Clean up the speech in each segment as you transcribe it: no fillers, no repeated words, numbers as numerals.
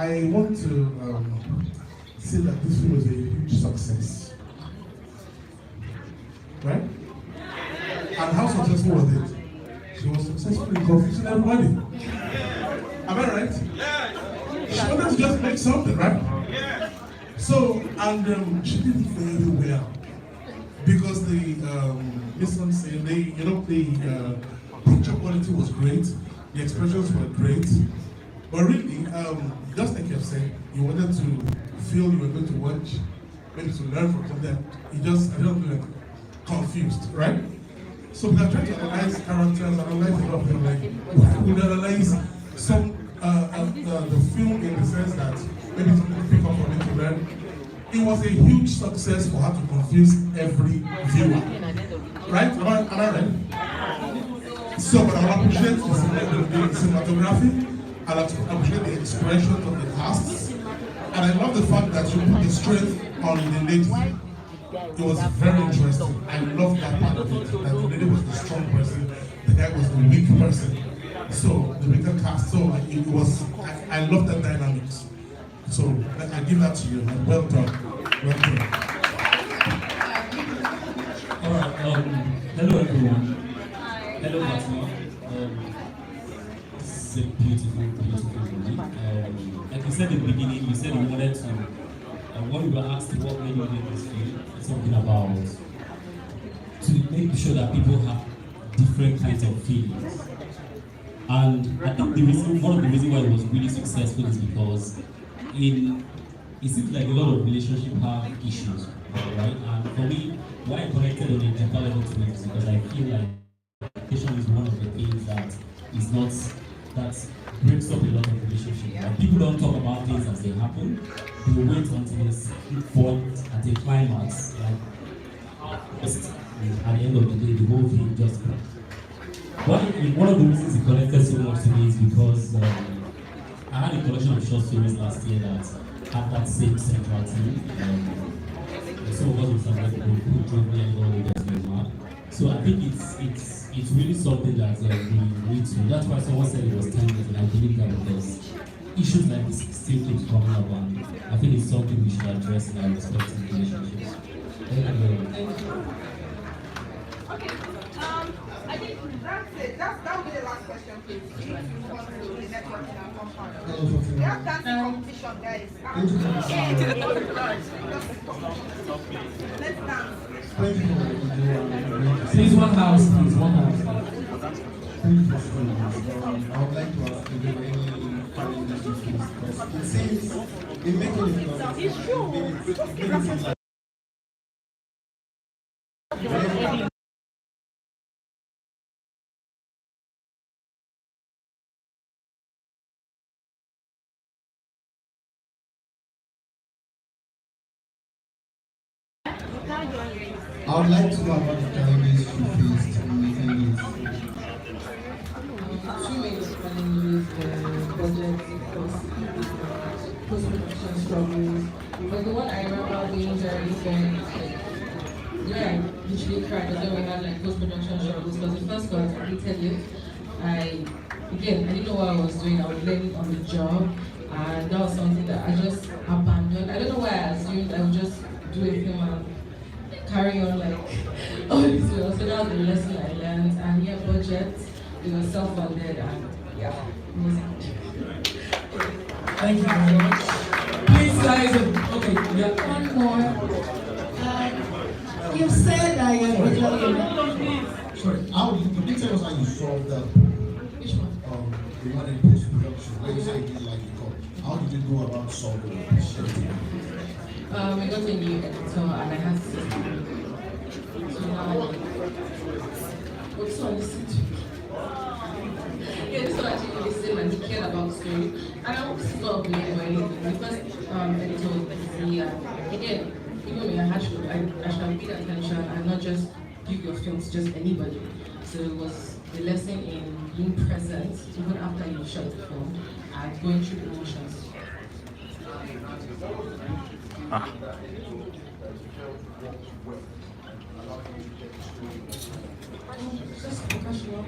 I want to say that this film was a huge success. Right? And how successful was it? She was successful in confusing everybody. Am I right? She wanted to just make something, right? So, and she did very well. Because the picture quality was great, the expressions were great, but really, just like you've said, you wanted to feel you were going to watch, maybe to learn from something. I don't feel like confused, right? So we are trying to analyze characters, analyze a lot of them, like we analyze some the film in the sense that maybe something to pick up from it to learn. It was a huge success for her to confuse every viewer. Right? Am I right? So, but I appreciate the cinematography, I appreciate the expression of the casts, and I love the fact that you put the strength on the lady. It was very interesting. I love that part of it, that the lady was the strong person, the guy was the weak person. So, the weaker cast, so it was, I love that dynamics. So I give that to you. Well done. Well done. All right. Hello everyone. Hello Fatima. This is a beautiful movie. Like you said in the beginning, you said you wanted to. When we were asked what made you make this film, it's something about to make sure that people have different kinds of feelings. And I think one of the reasons why it was really successful is because it seems like a lot of relationships have issues, right? And for me, why I connected on a deeper level to it is because I feel like communication is one of the things that breaks up a lot of relationships. Like, people don't talk about things as they happen. They wait until it's point at a climax. Like, just at the end of the day, the whole thing just. One of the reasons it connected so much to me is because I had a collection of short stories last year that had that same central theme. Some of us will sound like who drove me and all the mad. So I think it's really something that we need to. That's why someone said it was timeless, and I believe that because issues like this still keep coming up, and I think it's something we should address in our respective relationships. Thank you very much. I think that's it. That will be the last question, please. If you want to the network in our compound. We have dancing competition, guys. Let's dance. Please, one house, please, one house. Thank you for showing us. I would like to ask if there are any final messages, because it seems in making it come, it's true. I would like to know about the challenges you faced in making it. Two main challenges, budget, post-production struggles. But the one I remember being very I literally cried because when we had like post-production struggles, because the first part, I tell you, I didn't know what I was doing. I was learning on the job, and that was something that I just abandoned. I don't know why I assumed I would just do a film and carry on like all this well. So that was the lesson I learned. And yeah, budget, we were self-funded, and yeah, music. Thank you very much. Please, guys. Okay, yeah. One more. You've said that you're Sorry, can you tell us how you solved that? Which one? The one in post-production, where you say you didn't like the call. How did you go about solving it? We got a new editor, and I had to so now also listen to this one actually listened and he cared about the story. And I hope this is not blame or anything. The first editor was me, and again, even me, I should have paid attention and not just give your film to just anybody. So it was the lesson in being present even after you shot the film and going through the emotions. Just professional.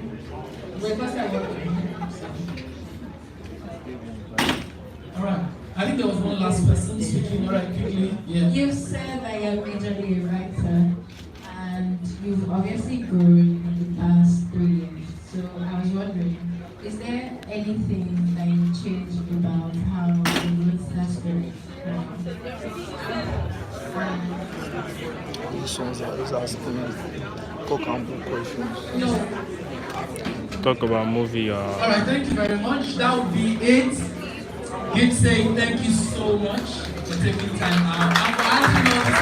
All right. I think there was one last person speaking. All right, quickly. Yeah. You said that you're majorly a writer, and you've obviously grown in the past 3 years. So I was wondering, is there anything that you changed about how you wrote that story? These ones are just asking co-campbell questions. No. Talk about movie. All right, thank you very much. That would be it. Keep saying thank you so much for taking time out. And for asking all these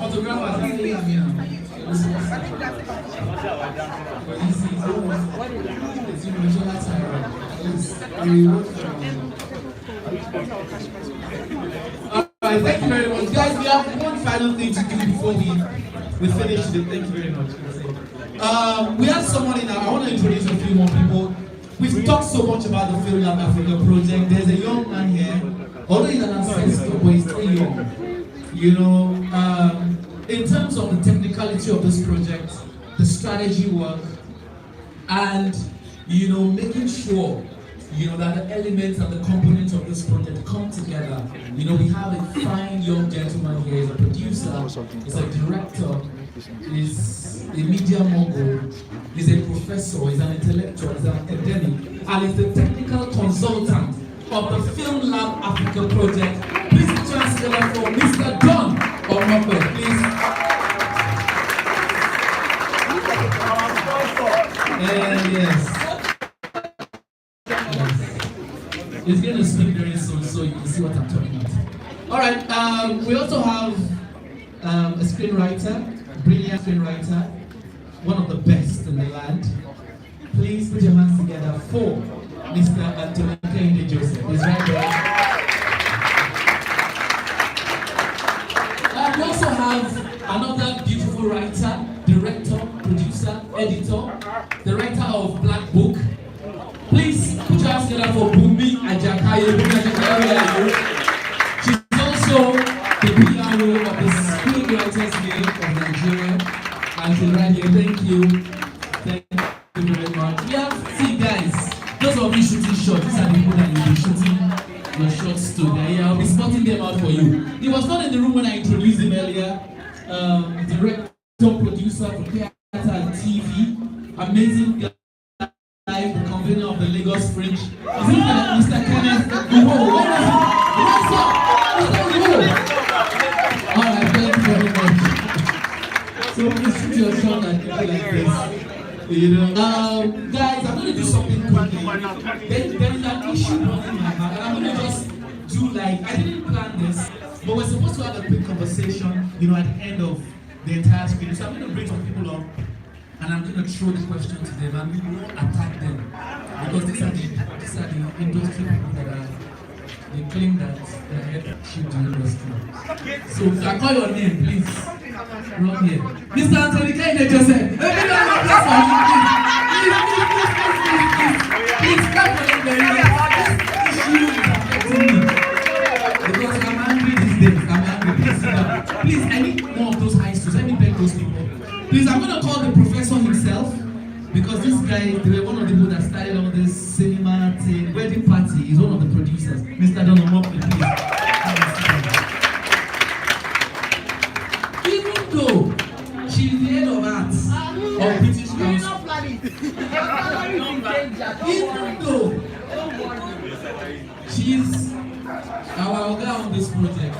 photographers, how many have you? Alright, thank you very much. Guys, we have one final thing to do before we finish it. Thank you very much. We have someone in our, I want to introduce a few more people. We've talked so much about the Film Lab Africa project. There's a young man here, although he's an ancestor, but he's still young. You know, in terms of the technicality of this project, the strategy work, and you know, making sure that the elements and the components of this project come together. You know, we have a fine young gentleman here. He's a producer, he's a director, he's a media mogul, he's a professor, he's an intellectual, he's an academic, and he's the technical consultant of the Film Lab Africa project. Please put your hands together for Mr. Don Omokwe, please. Yes. He's going to speak very soon, so you can see what I'm talking about. All right. We also have a screenwriter, brilliant screenwriter, one of the best in the land. Please put your hands together for Mr. Anthony Kehinde Joseph. He's right there. We also have another beautiful writer, director, producer, editor, the writer of Black Book. Please put your hands together for Bumi Ajakaye. She's also the PRO of the Screen Writers Guild of Nigeria. And she's right here. Thank you. Thank you very much. We have, see guys, those of you shooting shots, these are the people that you'll be shooting your shots to. Yeah, I'll be spotting them out for you. He was not in the room when I introduced him earlier. Director, producer for theater and TV. Amazing guy. The convener of the Lagos Fringe. Is it Mr. Kenneth Uho? Where is he? What's up? Mr. Uho! Alright, thank you very much. So please shoot your shot at people like this. You know, guys, I'm going to do something quickly. There is an issue running in my heart, and I'm going to just do like, I didn't plan this, but we're supposed to have a quick conversation, you know, at the end of the entire screen. So I'm going to bring some people up. And I'm going to throw the question to them and we will attack them. Because these are the industry people that they claim that they're head ship the industry. So if I call your name, please run here. Mr. Anthony Kehinde Joseph. Please clap for him very much. This issue is affecting me. Because I'm angry these days. I'm angry. Please sit down. Please, I need more of those high schools. Let me beg those people. Please, I'm going to call the professor himself, because this guy, they were one of the people that started all this cinema thing, wedding party. He's one of the producers. Mr. Don Omokwe, please. Even though she's the head of arts of British Council, even though she's our organ on this project,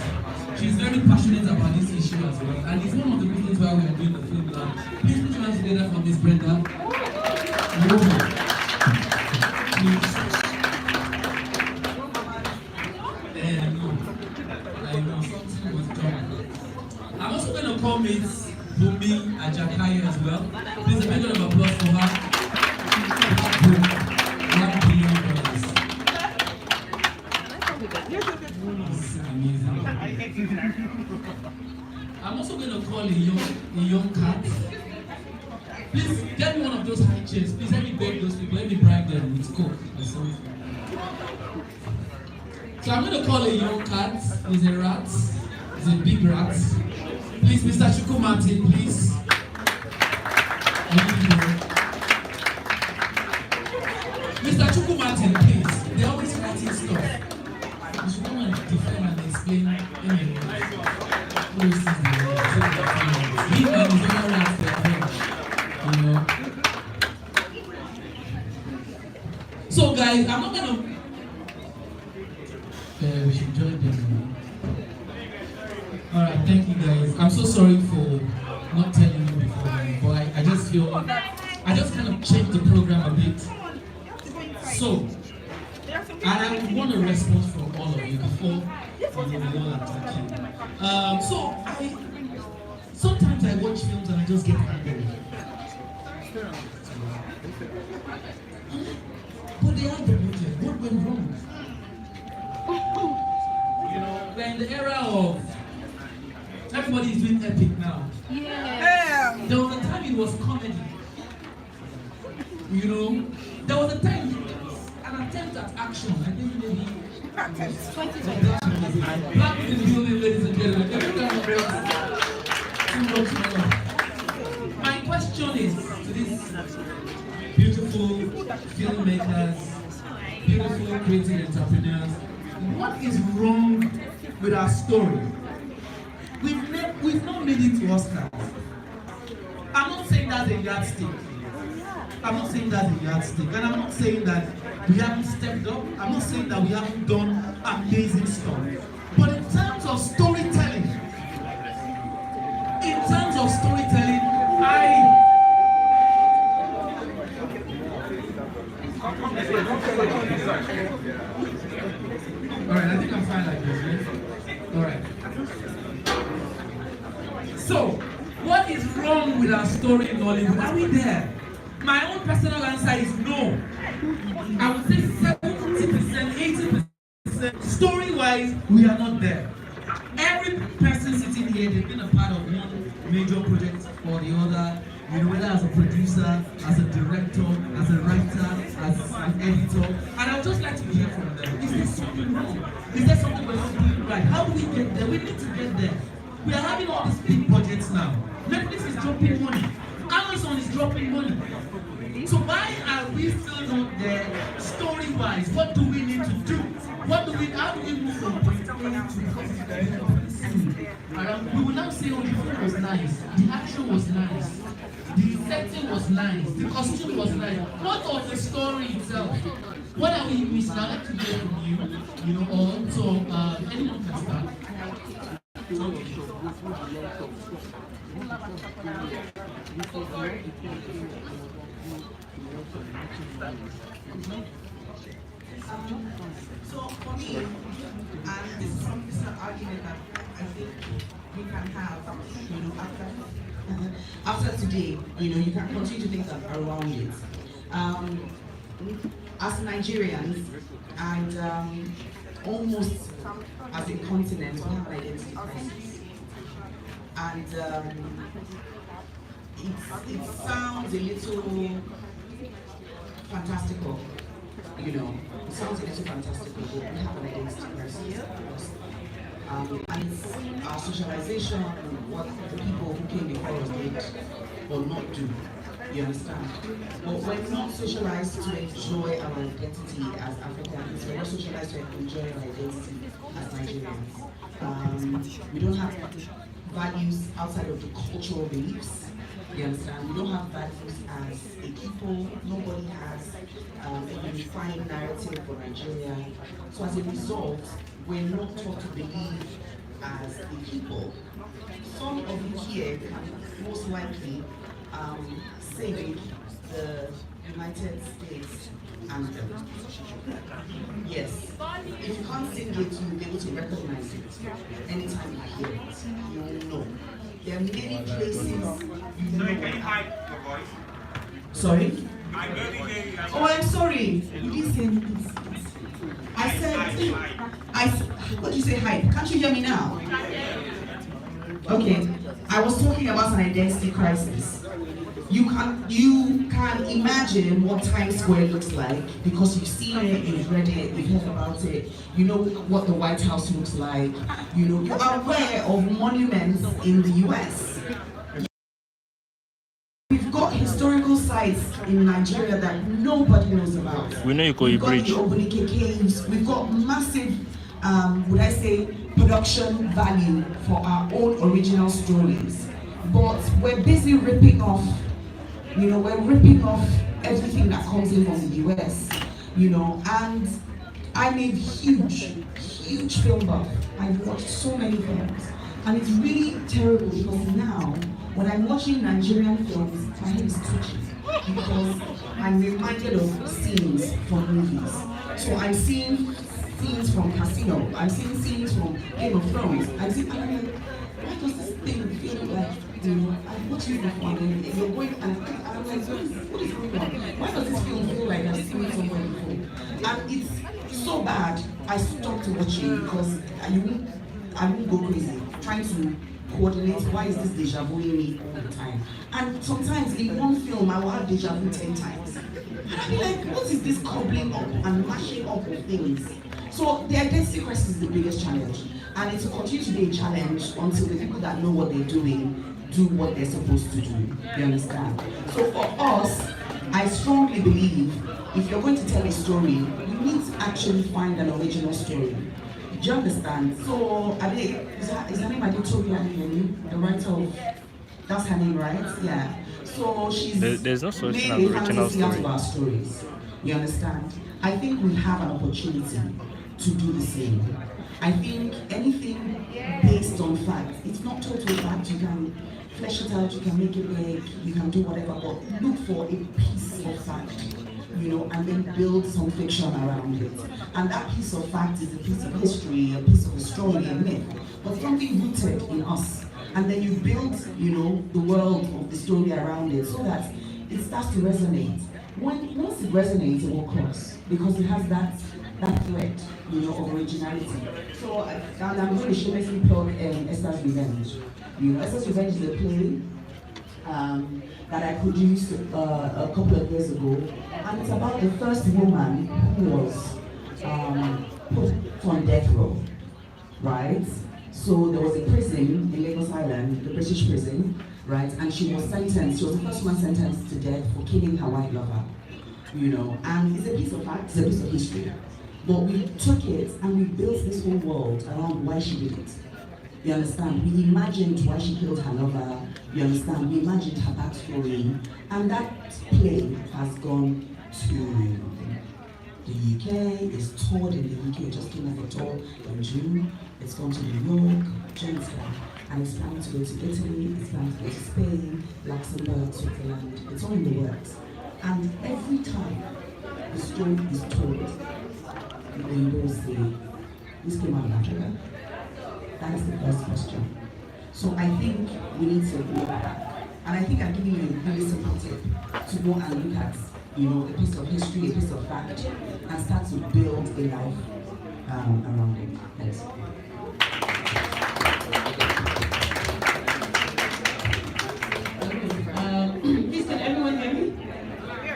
she's very passionate about this issue as well, and it's one of the reasons why we are doing the Film Lab. Please put your hands together for Miss Brenda. Please. I know something was done. I'm also going to call Miss Bumi Ajakaye as well. Please, a big round of applause for her. $1 billion. I'm also going to call a young cat. Please get me one of those high chairs. Please let me beg those people. Let me bribe them with coke or something. So I'm going to call a young cat. He's a rat. He's a big rat. Please, Mr. Chukwumati, please. Mr. Chukwu Martin, please. They always writing stuff. You should come and defend and explain who is this? He and his other ones, you know. So guys, I'm not gonna we should join them. Alright, thank you guys. I'm so sorry for not telling you before, but I just feel I just kind of changed the program a bit. So I want a response from all of you before we all attack you. So sometimes I watch films and I just get angry. But they have the budget. What went wrong? You know, we're in the era of everybody is doing epic now. Yeah. There was a time it was comedy. You know, there was a time an attempt at action. I think maybe Black in the building, ladies and gentlemen. My question is to these beautiful filmmakers, beautiful creative entrepreneurs, what is wrong with our story? We've not made it to Oscars. I'm not saying that's a yardstick. I'm not saying that's a yardstick. And I'm not saying that we haven't stepped up. I'm not saying that we haven't done amazing stuff. But in terms of storytelling, Alright, I think I'm fine like this, right? Alright. So, what is wrong with our story in Hollywood? Are we there? My own personal answer is no. I would say 70%, 80%. Story-wise, we are not there. Every person sitting here, they've been a part of one major project or the other. You know, whether as a producer, as a director, as a writer, as an editor. And I would just like to hear from them. Is there something wrong? Is there something we're not doing right? How do we get there? We need to get there. We are having all these big budgets now. Netflix is dropping money. Amazon is dropping money. So why are we still not there story-wise? What do we need to do? How do we move from point A to we will now say, oh, the film was nice, the action was nice, the setting was nice, the costume was nice. What of the story itself? What are we missing? I'd like to hear from you, know, or so anyone can start. So for me, and this is an argument that I think we can have, you know, after today, you know, you can continue to think around it. As Nigerians, and almost as a continent, we have identity crisis. And it sounds a little fantastical. You know, it sounds a little fantastical, but we have an identity crisis. And it's our socialization, what the people who came before us did or not do. You understand? But we're not socialized to enjoy our identity as Africans. We're not socialized to enjoy our identity as Nigerians. We don't have values outside of the cultural beliefs. You understand? We don't have values as a people. Nobody has a defined narrative for Nigeria. So as a result, we're not taught to believe as a people. Some of you here can most likely sing the United States anthem. Yes. If you can't sing it, you'll be able to recognize it. Anytime you hear it, you will know. There are many places you know. Sorry, can you hide your voice? Sorry? I barely hear you. Oh, I'm sorry. You didn't say anything. I said, what did you say, hide? Can't you hear me now? Okay. I was talking about an identity crisis. You can imagine what Times Square looks like because you've seen it, you've read it, you've heard about it, you know what the White House looks like, you know, you are aware of monuments in the US. We've got historical sites in Nigeria that nobody knows about. We know you We've got Bridge. the Obunike Caves. We've got massive, would I say, production value for our own original stories. But we're busy ripping off, we're ripping off everything that comes in from the US, and I'm a huge film buff. I've watched so many films. And it's really terrible because now, when I'm watching Nigerian films, my head is twitching because I'm reminded of scenes from movies. So I'm seeing scenes from Casino, I'm seeing scenes from Game of Thrones, I'm like, why does this thing feel like, I've watched it before, and you're going, and I'm like, what is going on? Why does this film feel like I've seen it somewhere before? And it's so bad, I stopped watching because I won't go crazy trying to coordinate why is this deja vu in me all the time. And sometimes in one film I will have deja vu 10 times. And I'll be like, what is this cobbling up and mashing up of things? So the identity crisis is the biggest challenge. And it will continue to be a challenge until the people that know what they're doing do what they're supposed to do. You understand? So for us, I strongly believe if you're going to tell a story, you need to actually find an original story. Do you understand? So, is her name Adetobia Adeyemi, the writer of, that's her name, right? Yeah. So she's There's no such thing made as a original fantasy out of story. our stories. You understand? I think we have an opportunity to do the same. I think anything based on fact, it's not total fact, you can flesh it out, you can make it big, you can do whatever, but look for a piece of fact. And then build some fiction around it. And that piece of fact is a piece of history, a piece of a story, a myth, but something rooted in us. And then you build, the world of the story around it so that it starts to resonate. Once it resonates, it will cross because it has that thread, of originality. So, and I'm going to shamelessly plug Esther's Revenge. Esther's Revenge is a play that I produced a couple of years ago, and it's about the first woman who was put on death row, right? So there was a prison in Lagos Island, the British prison, right? And she was sentenced, she was the first one sentenced to death for killing her white lover, and it's a piece of fact, it's a piece of history. But we took it and we built this whole world around why she did it. You understand? We imagined why she killed her lover. You understand? We imagined her backstory. And that play has gone to the UK, it's toured in the UK, just came off a tour in June. It's gone to New York, Jamaica, and it's planning to go to Italy, it's planning to go to Spain, Luxembourg, Switzerland. It's all in the works. And every time the story is told, the Windows say, this came out of Africa. That is the first question. So I think we need to go back. And I think I'm giving you a really simple tip to go and look at, a piece of history, a piece of fact, and start to build a life around it. Thanks. Please, can everyone hear me?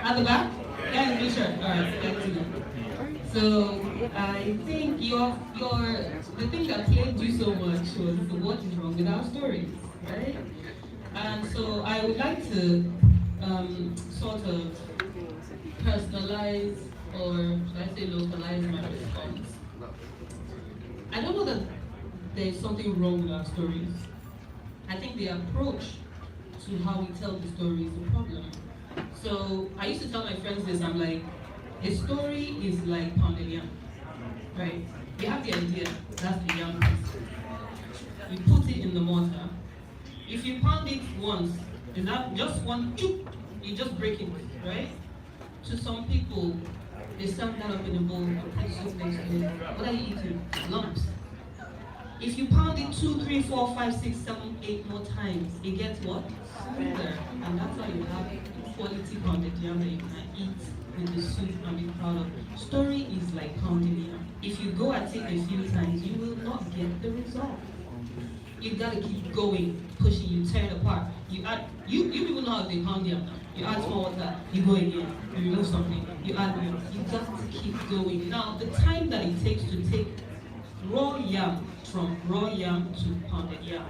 At the back? Yeah, you sure. All right, thank you. So I think the thing that plagued you so much was what is wrong with our stories, right? And so I would like to sort of personalize, or should I say localize my response. I don't know that there's something wrong with our stories. I think the approach to how we tell the story is the problem. So I used to tell my friends this, I'm like, a story is like pounded yam, right? You have the idea, that's the yam piece. You put it in the mortar. If you pound it once, is that just one choop, you just break it, right? To some people, they serve that up in a bowl and put soup next to it. What are you eating? Lumps. If you pound it 2, 3, 4, 5, 6, 7, 8 more times, it gets what? Smoother. And that's why you have quality pounded yam that you can eat with the soup and be proud of. Story is like pounding yam. If you go at it a few times, you will not get the result. You gotta keep going, pushing, you tear it apart. You add, you people know how they pound yam now. You add small water, you go again, you remove something, you add more. You got to keep going. Now, the time that it takes to take raw yam from raw yam to pounded yam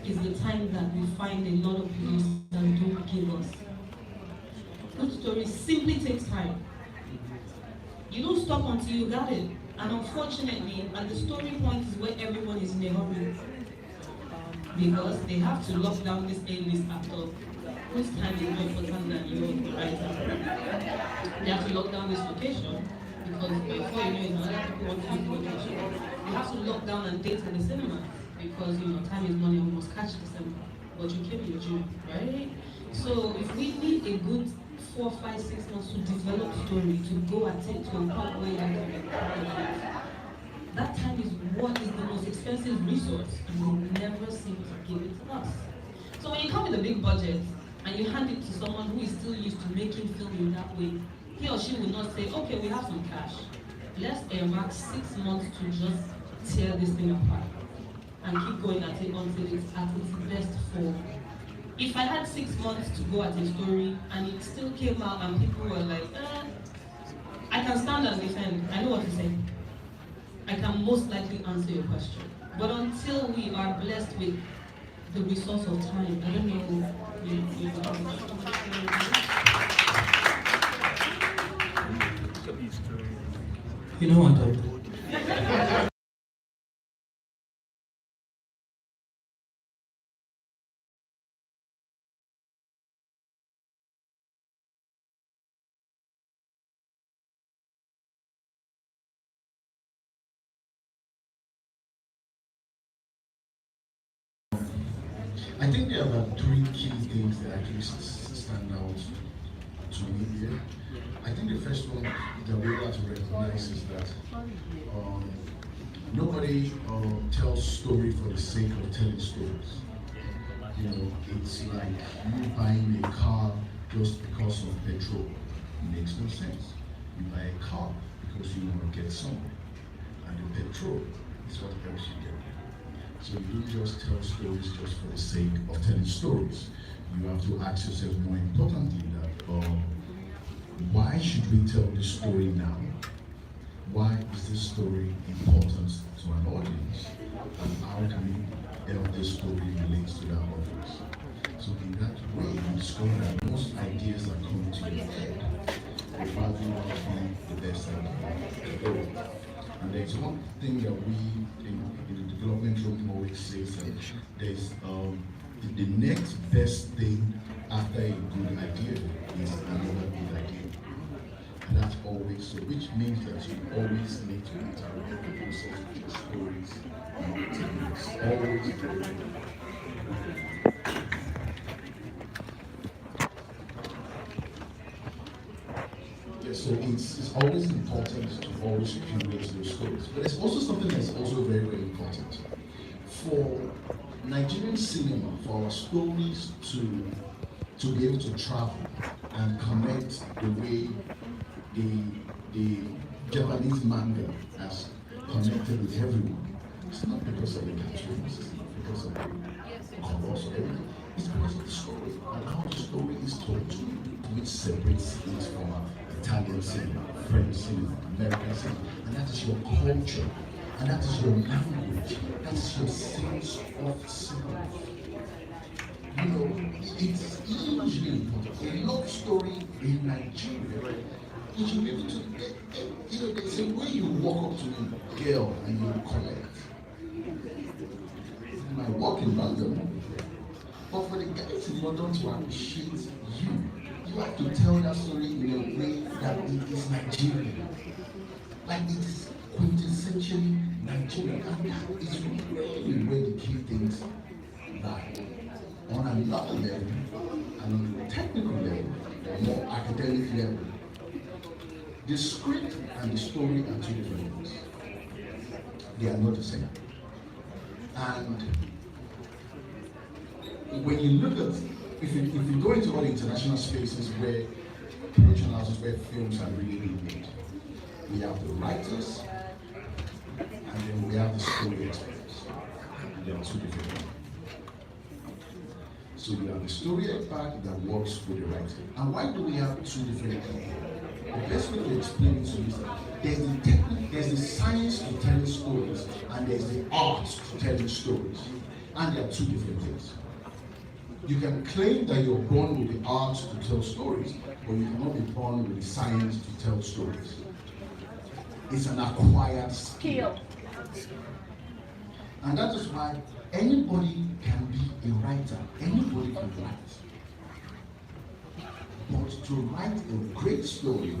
is the time that we find a lot of producers don't give us. Good stories simply takes time. You don't stop until you got it. And unfortunately, at the story point is where everyone is in a hurry. Because they have to lock down this A-list actor whose time is more important than your writer. They have to lock down this location because before you know it, other people want to use the location. They have to lock down and date in the cinema because time is money, we must catch December. But you came in June, right? So if we need a good 4, 5, 6 months to develop story, to go at it to a point where you can make progress, that time is what is the most expensive resource, and they never seem to give it to us. So when you come with a big budget and you hand it to someone who is still used to making film in that way, he or she will not say, okay, we have some cash. Let's earmark 6 months to just tear this thing apart and keep going at it until it's at its best form. If I had 6 months to go at a story and it still came out and people were like, I can stand and defend, I know what to say. I can most likely answer your question. But until we are blessed with the resource of time, I don't know. You know what? I think there are three key things that actually stand out to me here. I think the first one that we have to recognize is that nobody tells story for the sake of telling stories. It's like you buying a car just because of petrol. It makes no sense. You buy a car because you want to get somewhere, and the petrol is what helps you get there. So you don't just tell stories just for the sake of telling stories. You have to ask yourself more importantly that why should we tell this story now? Why is this story important to an audience? And how can we help this story relate to that audience? So in that way, you discover that most ideas that come to your head will probably not be the best idea. And there's one thing that we in the development room always says that there's the next best thing after a good idea is another good idea. And that's always so, which means that you always need to interact with the process with your stories and techniques. Always. So it's always important to always curate those stories. But there's also something that's also very, very important. For Nigerian cinema, for our stories to be able to travel and connect the way the Japanese manga has connected with everyone, it's not because of the cartoons, it's not because of the colors or everything, it's because of the story and how the story is told, which separates it from Italian cinema, French cinema, American cinema, and that is your culture, and that is your language, that is your sense of self. It's hugely important. A love story in Nigeria, you should be able to, there's a way you walk up to a girl and you connect. You might walk in London, but for the guys in London to appreciate you have to tell that story in a way that it is Nigerian. Like it is quintessentially Nigerian. And that is really where the key things lie. On another level, and on a technical level, or more academic level, the script and the story are two different things. They are not the same. And when you look at if you go into all the international spaces where production houses, where films are really being made, we have the writers and then we have the story experts. And they are two different things. So you have the story expert that works with the writer. And why do we have two different people? The best way to explain it to you is that there's the science to telling stories, and there's the art to telling stories. And they are two different things. You can claim that you're born with the art to tell stories, but you cannot be born with the science to tell stories. It's an acquired skill. And that is why anybody can be a writer. Anybody can write. But to write a great story,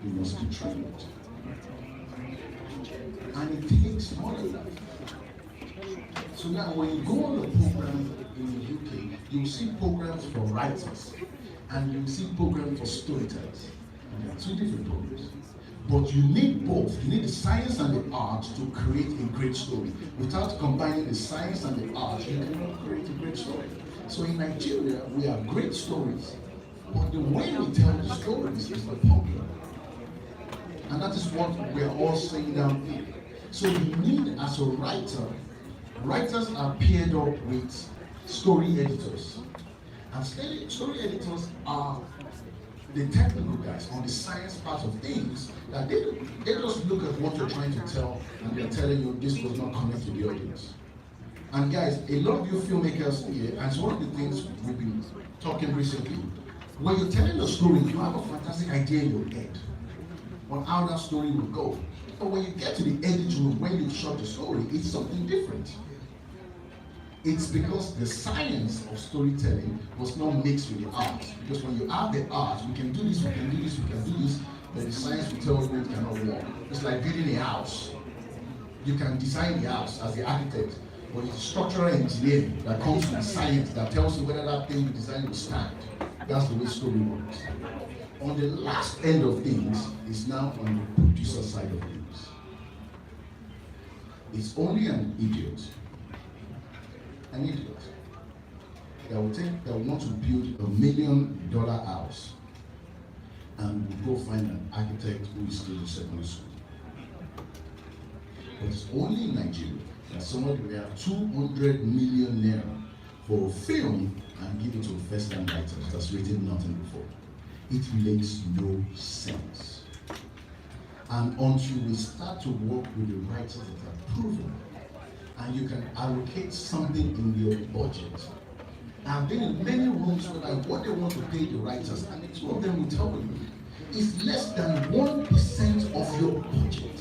you must be trained. And it takes knowledge. So now when you go on the program in the UK, you'll see programs for writers and you'll see programs for storytellers. And they are two different programs. But you need both. You need the science and the art to create a great story. Without combining the science and the art, you cannot create a great story. So in Nigeria, we have great stories. But the way we tell the stories is the problem. And that is what we are all saying down here. So you need, as a writer, writers are paired up with story editors. And story editors are the technical guys on the science part of things, that they just look at what you're trying to tell and they're telling you this does not connect to the audience. And guys, a lot of you filmmakers here, and it's one of the things we've been talking recently, when you're telling a story, you have a fantastic idea in your head on how that story will go. But when you get to the edit room, when you shot the story, it's something different. It's because the science of storytelling was not mixed with the art. Because when you have the art, we can do this, we can do this, we can do this, but the science will tell you it cannot work. It's like building a house. You can design the house as the architect, but it's structural engineering that comes from science that tells you whether that thing you design will stand. That's the way story works. On the last end of things is now on the producer side of things. It's only an idiot that will want to build $1 million house and will go find an architect who is still in secondary school. But it's only in Nigeria that somebody will have 200 million naira for a film and give it to a first-time writer that's written nothing before. It makes no sense. And until we start to work with the writers that are proven, and you can allocate something in your budget. I've been in many rooms where like what they want to pay the writers, and two of them will tell you it's less than 1% of your budget.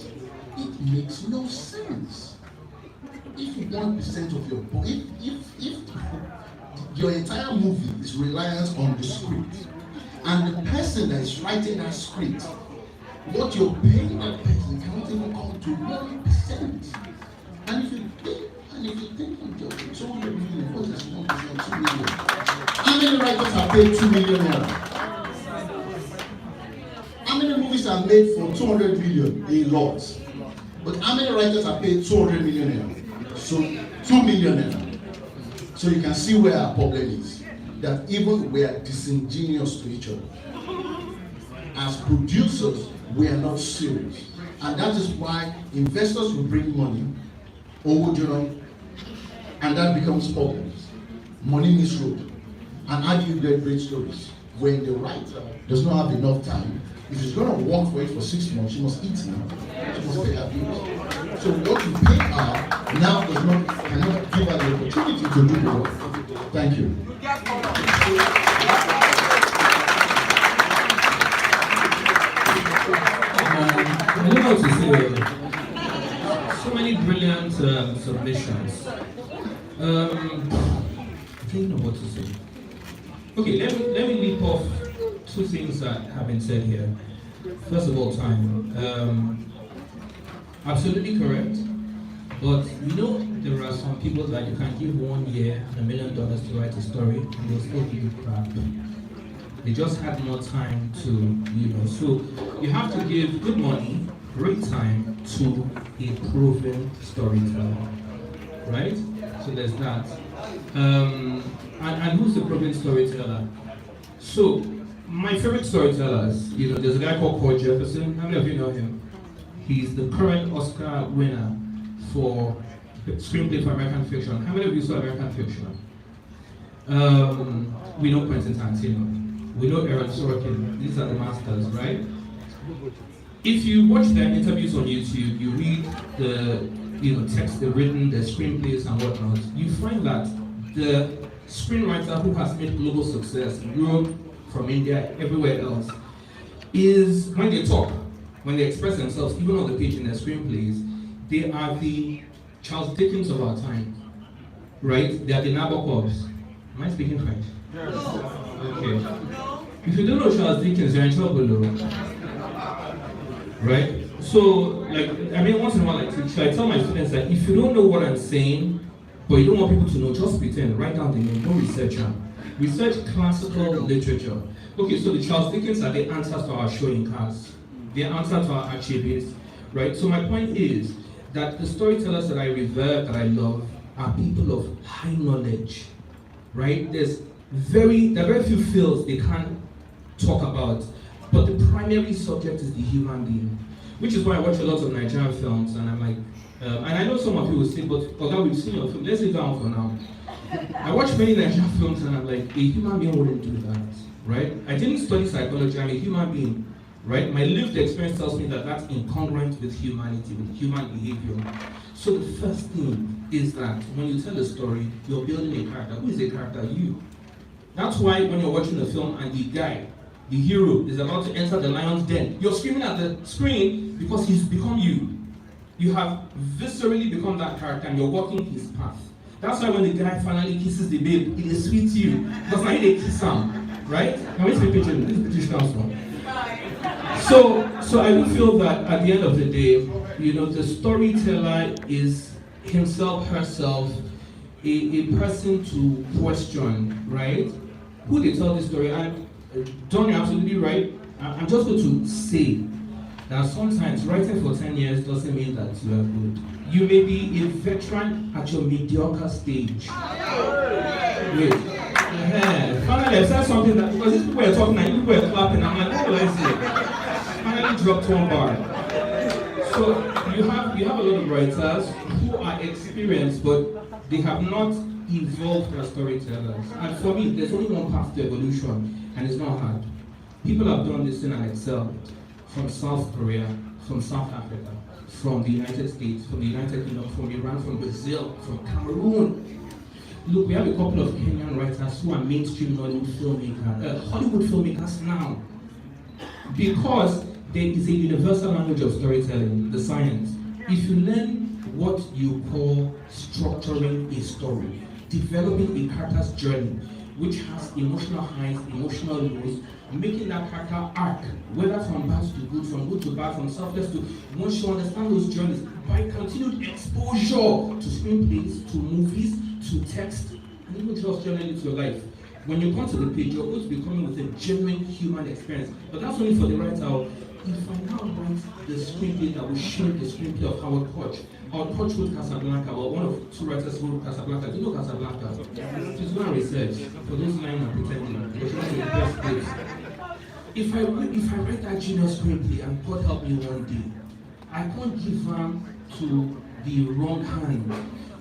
It makes no sense. If 1% of your budget, if your entire movie is reliant on the script, and the person that is writing that script, what you're paying that person cannot even come to 1%. And if you think I'm joking, 200 million, what is 1%? 2 million. How many writers have paid 2 million naira? How many movies are made for 200 million? A lot. But how many writers have paid 200 million naira? So 2 million naira. So you can see where our problem is. That even we are disingenuous to each other. As producers, we are not serious. And that is why investors will bring money, and that becomes problems. Money misroad. And how do you get great stories? When the writer does not have enough time, if she's going to work for it for 6 months, she must eat now. She must pay her bills. So what you pay her now cannot give her the opportunity to do the work. Thank you. I don't know what to say. So many brilliant submissions. I don't know what to say. Okay, let me leap off 2 things that have been said here. First of all, time. Absolutely correct. But you know there are some people that you can give 1 year and $1 million to write a story and they'll still give you crap. They just had more time to, so you have to give good money, great time to a proven storyteller, right? So there's that. And who's the proven storyteller? So my favorite storytellers, there's a guy called Paul Jefferson. How many of you know him? He's the current Oscar winner for screenplay for American Fiction. How many of you saw American Fiction? We know Quentin Tarantino. We know Aaron Sorkin. These are the masters, right? if you watch their interviews on YouTube, you read the text they've written, the screenplays and whatnot, you find that the screenwriter who has made global success in Europe, from India, everywhere else, is when they talk, when they express themselves, even on the page in their screenplays, they are the Charles Dickens of our time, right? They are the Nabokovs. Am I speaking French? Yes. Okay. If you don't know Charles Dickens, you're in trouble, though. Right? So, once in a while I teach, I tell my students that if you don't know what I'm saying, but you don't want people to know, just pretend, write down the name, don't research them. Research classical literature. Okay, so the Charles Dickens are the answers to our showing cards. The answer to our achievements, right? So my point is that the storytellers that I revere, that I love, are people of high knowledge, right? There are very few fields they can't talk about, but the primary subject is the human being, which is why I watch a lot of Nigerian films, and I'm like, and I know some of you will say, but Oga, we've seen your film, let's leave that one for now. I watch many Nigerian films and I'm like, a human being wouldn't do that, right? I didn't study psychology, I'm a human being, right? My lived experience tells me that that's incongruent with humanity, with human behavior. So the first thing is that when you tell a story, you're building a character. Who is a character? You. That's why when you're watching a film and the guy, the hero, is about to enter the lion's den, you're screaming at the screen because he's become you. You have viscerally become that character and you're walking his path. That's why when the guy finally kisses the babe, it is sweet to you. Because now they kiss him, right? Can we speak pidgin? This is British council. So I do feel that at the end of the day, the storyteller is himself, herself, a person to question, right? Who they tell this story. And John, you're absolutely right. I'm just going to say that sometimes writing for 10 years doesn't mean that you are good. You may be a veteran at your mediocre stage. Wait. Finally, I said something that, because these people were talking and people were clapping, I'm like, what will I say? Finally dropped one bar. So you have a lot of writers who are experienced, but they have not evolved as storytellers. And for me, there's only one path to evolution, and it's not hard. People have done this thing and excelled. From South Korea, from South Africa, from the United States, from the United Kingdom, from Iran, from Brazil, from Cameroon. Look, we have a couple of Kenyan writers who are mainstream Hollywood filmmakers now. Because there is a universal language of storytelling, the science. If you learn what you call structuring a story, developing a character's journey, which has emotional highs, emotional lows, making that character arc, whether from bad to good, from good to bad, from selfless to, once you understand those journeys, by continued exposure to screenplays, to movies, to text, and even just generally to your life. When you come to the page, you're going to be coming with a genuine human experience. But that's only for the writer. If I now write the screenplay that will shape the screenplay of Howard Koch. Howard Koch wrote Casablanca, or one of two writers who wrote Casablanca. Do you know Casablanca? Just go and research. For those lying and pretending, because one of the best books. If I write that genius screenplay and God help me one day, I can't give them to the wrong hand.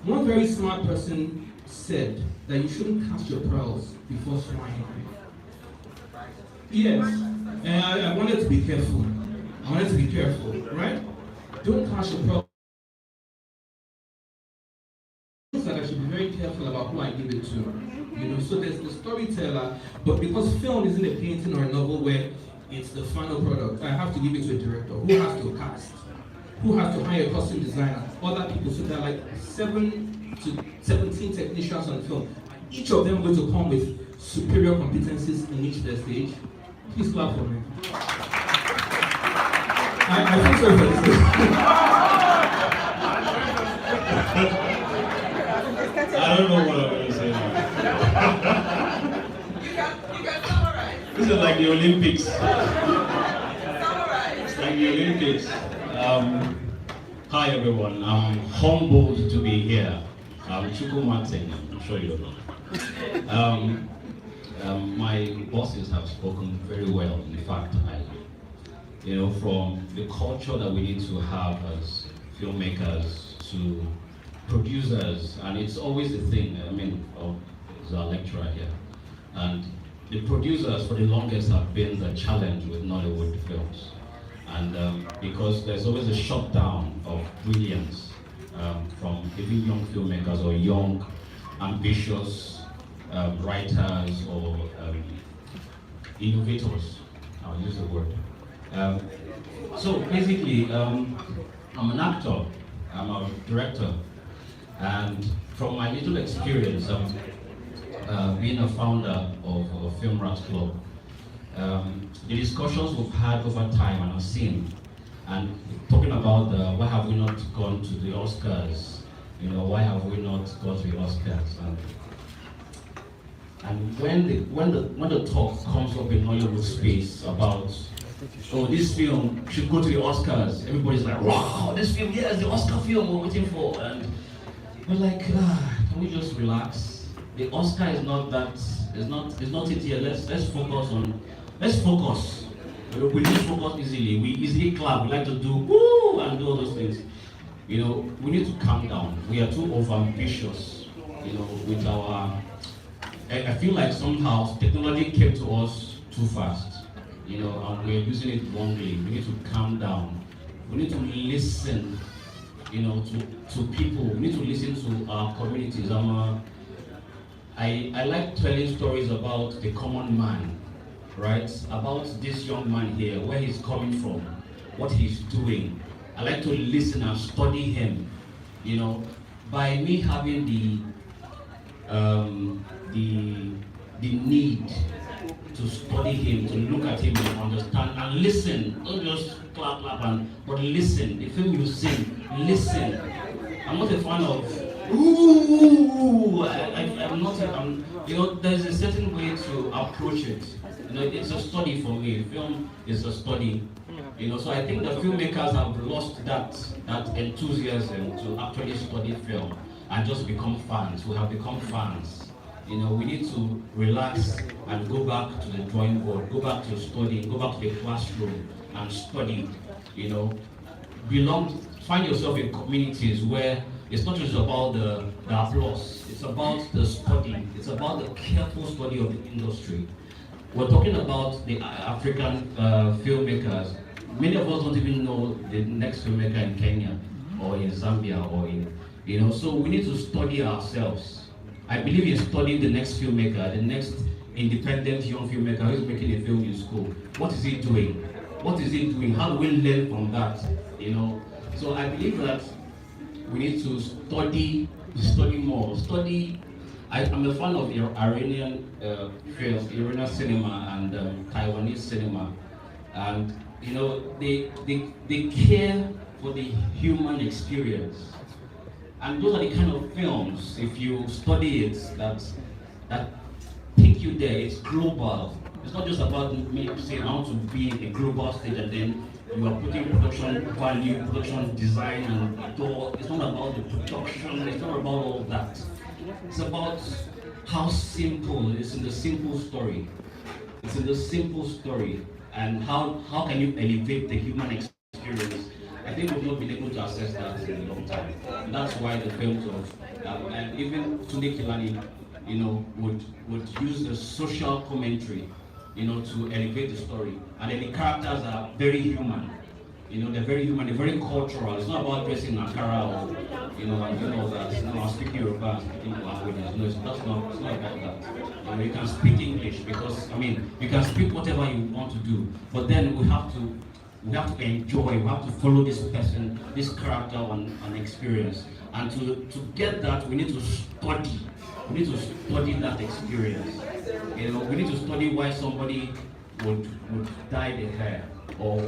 One very smart person said that you shouldn't cast your pearls before swine. Yes, and I wanted to be careful. Right? Don't cast your pearls. That I should be very careful about who I give it to. So there's the storyteller, but because film isn't a painting or a novel where it's the final product, I have to give it to a director who has to cast, who has to hire a costume designer, other people. So there are like 7 to 17 technicians on film. Each of them are going to come with superior competencies in each their stage. Please clap for me. I think so for this. I don't know what I'm going to say now. You can summarize. This is like the Olympics. Summarize. It's like the Olympics. Hi everyone, I'm humbled to be here. I'm Chuku Martin, I'm sure you know. My bosses have spoken very well. In fact, from the culture that we need to have as filmmakers to producers, and it's always the thing, there's a lecturer here, and the producers for the longest have been the challenge with Nollywood films. And because there's always a shutdown of brilliance from even young filmmakers or young, ambitious writers or innovators. I'll use the word. So basically, I'm an actor, I'm a director, and from my little experience of being a founder of a Film Rats Club, the discussions we've had over time and I've seen, and talking about why have we not gone to the Oscars, why have we not gone to the Oscars, and when the talk comes up in Hollywood space about, oh, this film should go to the Oscars, everybody's like, wow, this film, yes, the Oscar film we're waiting for, and we're like, can we just relax? The Oscar is not that, it's not it here. Let's focus. We need to focus easily. We easily clap. We like to do woo and do all those things. We need to calm down. We are too over-ambitious, with our. I feel like somehow technology came to us too fast, and we're using it wrongly. We need to calm down. We need to listen, to people. We need to listen to our communities. I like telling stories about the common man, right? About this young man here, where he's coming from, what he's doing. I like to listen and study him, by me having the need to study him, to look at him and understand and listen. Don't just clap, but listen. The film you sing, listen. I'm not a fan of ooh, I'm not, there's a certain way to approach it. It's a study for me. Film is a study. So I think the filmmakers have lost that enthusiasm to actually study film and just become fans. We have become fans. We need to relax and go back to the drawing board, go back to studying, go back to the classroom and study. Find yourself in communities where it's not just about the applause, it's about the study, it's about the careful study of the industry. We're talking about the African filmmakers. Many of us don't even know the next filmmaker in Kenya or in Zambia or in, so we need to study ourselves. I believe in studying the next filmmaker, the next independent young filmmaker who's making a film in school. What is he doing? What is he doing? How do we learn from that? So I believe that we need to study more. I'm a fan of Iranian films, Iranian cinema and Taiwanese cinema, and they care for the human experience, and those are the kind of films, if you study it, that take you there. It's global. It's not just about me saying I want to be a global stage and then you are putting production value, production design, and all. It's not about the production, it's not about all that. It's about how simple, it's in the simple story. It's in the simple story, and how can you elevate the human experience. I think we've not been able to assess that in a long time. And that's why the films of, and even Tunde Kilani, would use the social commentary, to elevate the story. And then the characters are very human. They're very human, they're very cultural. It's not about dressing Ankara or, and all that. I'm speaking Yoruba, speaking languages. No, it's not about that. You can speak English because, you can speak whatever you want to do. But then we have to enjoy, we have to follow this person, this character on experience. And to get that, we need to study. We need to study that experience. We need to study why somebody would dye their hair, or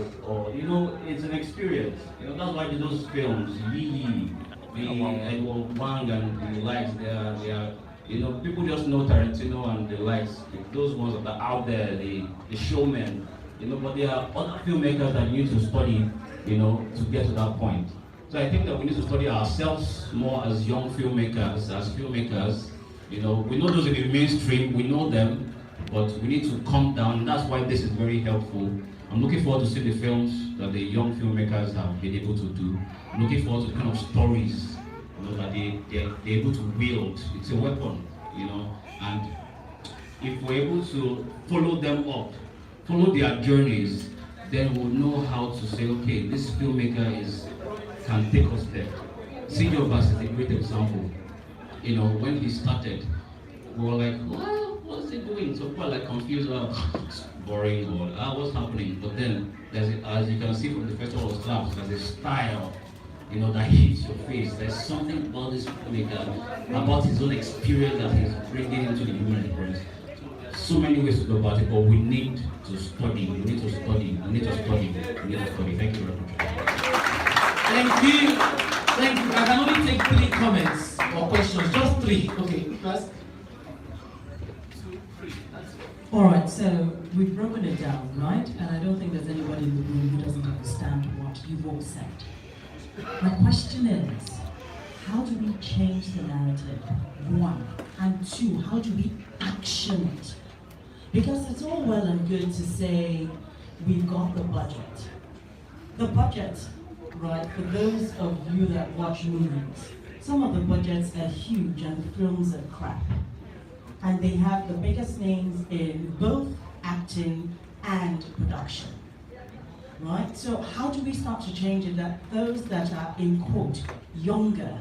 it's an experience. That's why those films, Lily, Edward Wang and the likes, they are people just know Tarantino and the likes. Those ones that are out there, the showmen. But there are other filmmakers that you need to study, to get to that point. So I think that we need to study ourselves more as young filmmakers, we know those in the mainstream, we know them, but we need to calm down, and that's why this is very helpful. I'm looking forward to see the films that the young filmmakers have been able to do. I'm looking forward to the kind of stories that they're able to wield. It's a weapon, and if we're able to follow them up, follow their journeys, then we'll know how to say, okay, this filmmaker can take us there. Senior Bass is a great example. You know, when he started, we were like, what's he doing? So people are like confused, it's boring, or what's happening? But then, as you can see from the Festival of Slaps, there's a style, you know, that hits your face. There's something about this filmmaker, about his own experience that he's bringing into the human experience. So many ways to go about it, but we need to study. We need to study. We need to study. We need to study. Thank you very much. Thank you. Thank you. I can only take 3 comments or questions. Just 3. Okay, first. All right, so we've broken it down, right? And I don't think there's anybody in the room who doesn't understand what you've all said. My question is, how do we change the narrative? 1, and 2, how do we action it? Because it's all well and good to say we've got the budget. The budget, right, for those of you that watch movies, some of the budgets are huge and the films are crap. And they have the biggest names in both acting and production, right? So how do we start to change it that those that are, in quote, younger,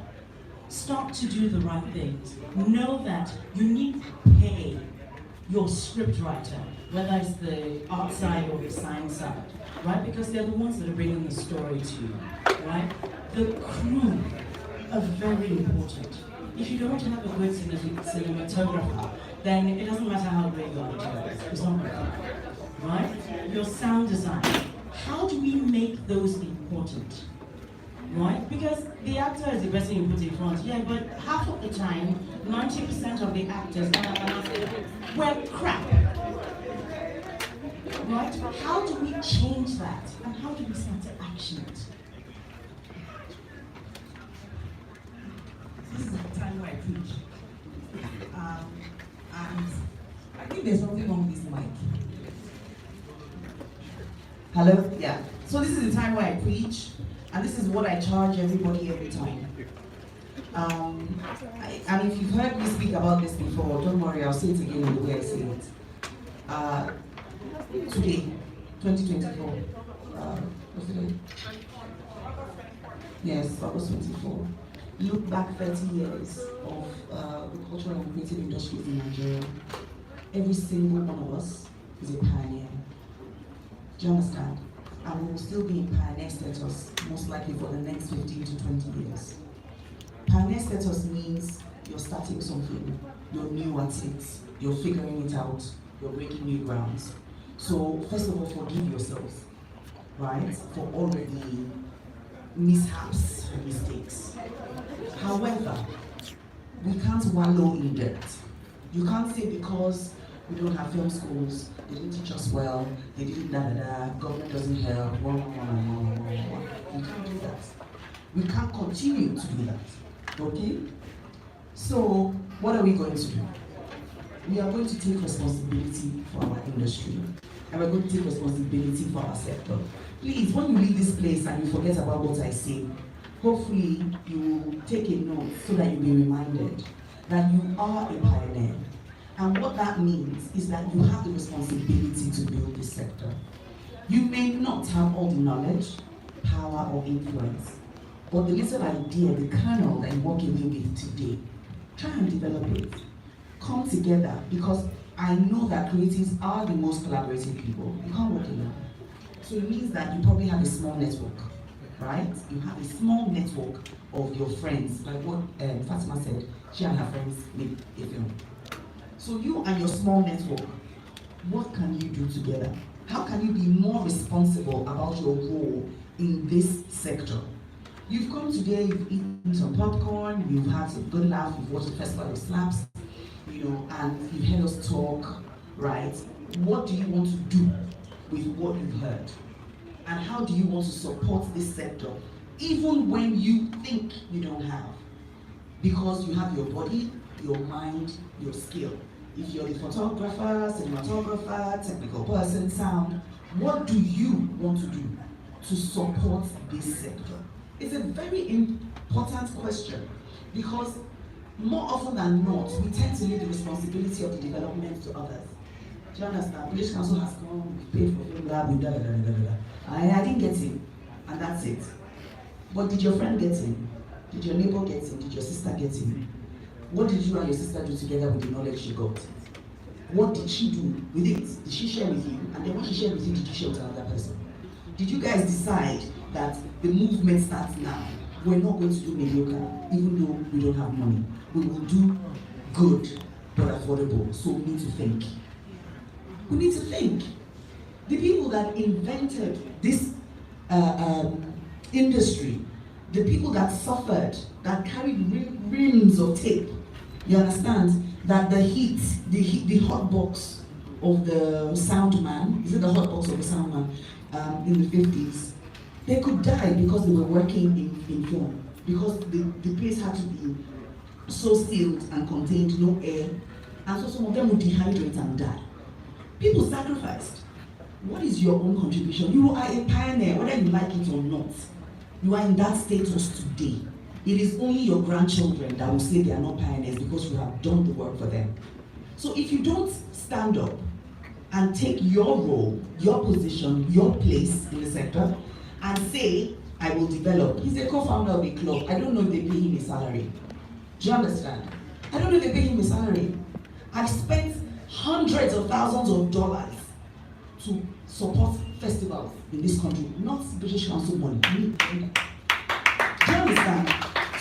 start to do the right things? Know that you need to pay your script writer, whether it's the art side or the science side, right? Because they're the ones that are bringing the story to you, right? The crew are very important. If you don't have a good cinematographer, then it doesn't matter how great your actor is. It's not worth it, right? Your sound design. How do we make those important, right? Because the actor is the person you put in front. Yeah, but half of the time, 90% of the actors were crap, right? How do we change that? And how do we start to action it? This is the time where I preach. And I think there's something wrong with this mic. Hello? Yeah. So this is the time where I preach, and this is what I charge everybody every time. And if you've heard me speak about this before, don't worry, I'll say it again in the way I say it. Today, 2024. What's the date? Yes, August 24. Look back 30 years of the cultural and creative industries in Nigeria. Every single one of us is a pioneer. Do you understand? And we will still be in pioneer status, most likely for the next 15 to 20 years. Pioneer status means you're starting something, you're new at it, you're figuring it out, you're breaking new grounds. So first of all, forgive yourselves, right, for all the mishaps and mistakes. However, we can't wallow in debt. You can't say because we don't have film schools, they didn't teach us well, they didn't government doesn't help, We can't do that. We can't continue to do that, okay? So, what are we going to do? We are going to take responsibility for our industry, and we're going to take responsibility for our sector. Please, when you leave this place and you forget about what I say, hopefully you take a note so that you'll be reminded that you are a pioneer. And what that means is that you have the responsibility to build this sector. You may not have all the knowledge, power, or influence, but the little idea, the kernel that you walk away with today, try and develop it. Come together, because I know that creatives are the most collaborative people. You can't work alone. So it means that you probably have a small network, right? You have a small network of your friends, like what Fatima said, she and her friends made a film. So you and your small network, what can you do together? How can you be more responsible about your role in this sector? You've come today, you've eaten some popcorn, you've had some good laugh, you've watched the Festival of Slaps, you know, and you've heard us talk, right? What do you want to do with what you've heard? And how do you want to support this sector, even when you think you don't have? Because you have your body, your mind, your skill. If you're the photographer, cinematographer, technical person, sound, what do you want to do to support this sector? It's a very important question, because more often than not, we tend to leave the responsibility of the development to others. Do you understand? British Council has come, paid for film lab, da da da da da da. I didn't get in, and that's it. But did your friend get in? Did your neighbor get in? Did your sister get in? What did you and your sister do together with the knowledge she got? What did she do with it? Did she share with you? And then what she shared with you, did you share with another person? Did you guys decide that the movement starts now? We're not going to do mediocre, even though we don't have money. We will do good, but affordable. So we need to think. We need to think. The people that invented this industry, the people that suffered, that carried reams of tape, you understand? That the heat, the hot box of the sound man, is it the hot box of the sound man in the 50s? They could die because they were working in film, because the place had to be so sealed and contained, no air, and so some of them would dehydrate and die. People sacrificed. What is your own contribution? You are a pioneer, whether you like it or not. You are in that status today. It is only your grandchildren that will say they are not pioneers because you have done the work for them. So if you don't stand up and take your role, your position, your place in the sector, and say, I will develop. He's a co-founder of a club. I don't know if they pay him a salary. Do you understand? I don't know if they pay him a salary. I've spent hundreds of thousands of dollars to support festivals in this country, not British Council money. Do you understand?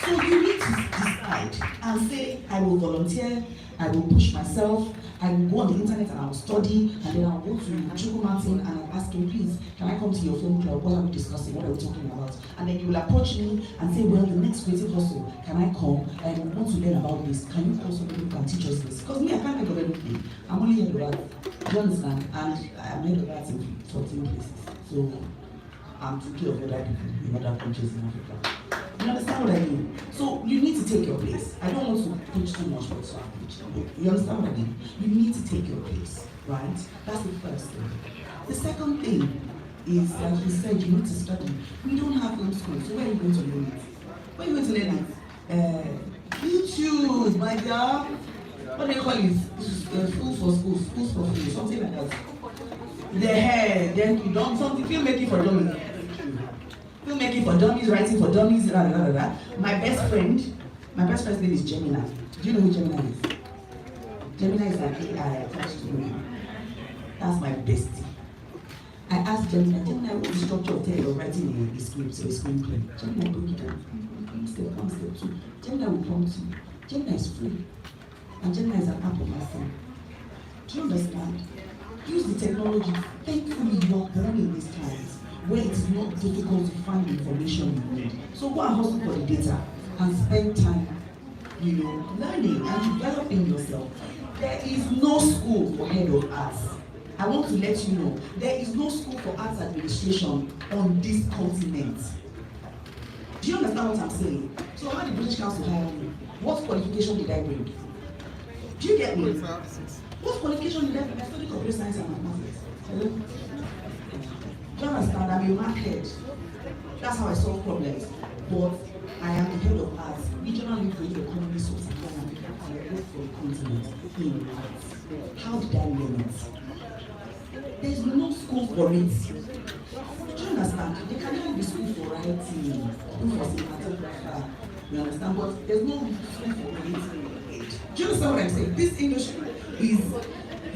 So you need to decide and say, I will volunteer, I will push myself, I will go on the internet and I will study, and then I will go to Chuku Martin and I'll ask him, please, can I come to your film club? What are we discussing? What are we talking about? And then you will approach me and say, well, the next creative hustle, can I come? I want to learn about this. Can you call somebody who can teach us this? Because me, I can't think of anything. I'm only here to write. Do you understand? And I'm here to write in 14 places. So I'm taking care of other people in other countries in Africa. You understand what I mean? So you need to take your place. I don't want to preach too much, but you understand what I mean? You need to take your place, right? That's the first thing. The second thing is, like you said, you need to study. We don't have film school, so where are you going to learn it? Where are you going to learn it? YouTube, my dear. What do you call it? Schools for schools, schools for free, something like that. The hair, then you don't something, filmmaking for dummies. Filmmaking for dummies, writing for dummies, blah, blah, blah, blah. My best friend's name is Gemini. Do you know who Gemini is? Gemini is an AI attached to me. That's my bestie. I asked Gemini, what is the structure of telling or writing a script or a screenplay? Gemini broke it down. Step 1, step 2. Gemini will prompt you. Gemini is free. And Gemini is an app of my phone. Do you understand? Use the technology. Thankfully, you are born in these times where it is not difficult to find the information you need. So go and hustle for the data and spend time, learning and developing yourself. There is no school for head of arts. I want to let you know, there is no school for arts administration on this continent. Do you understand what I'm saying? So how did British Council hire me? What qualification did I bring? Do you get me? What qualification did I bring? I studied computer science and mathematics. Hello? Do you understand? I'm a math head. That's how I solve problems. But I am the head of arts, regionally for the economy, sub-Saharan Africa, and I work for the continent in arts. How did I learn it? There's no school for it. Do you understand? There can even be school for writing, school for cinematographer, you understand? But there's no school for creating. Do you understand what I'm saying? This industry is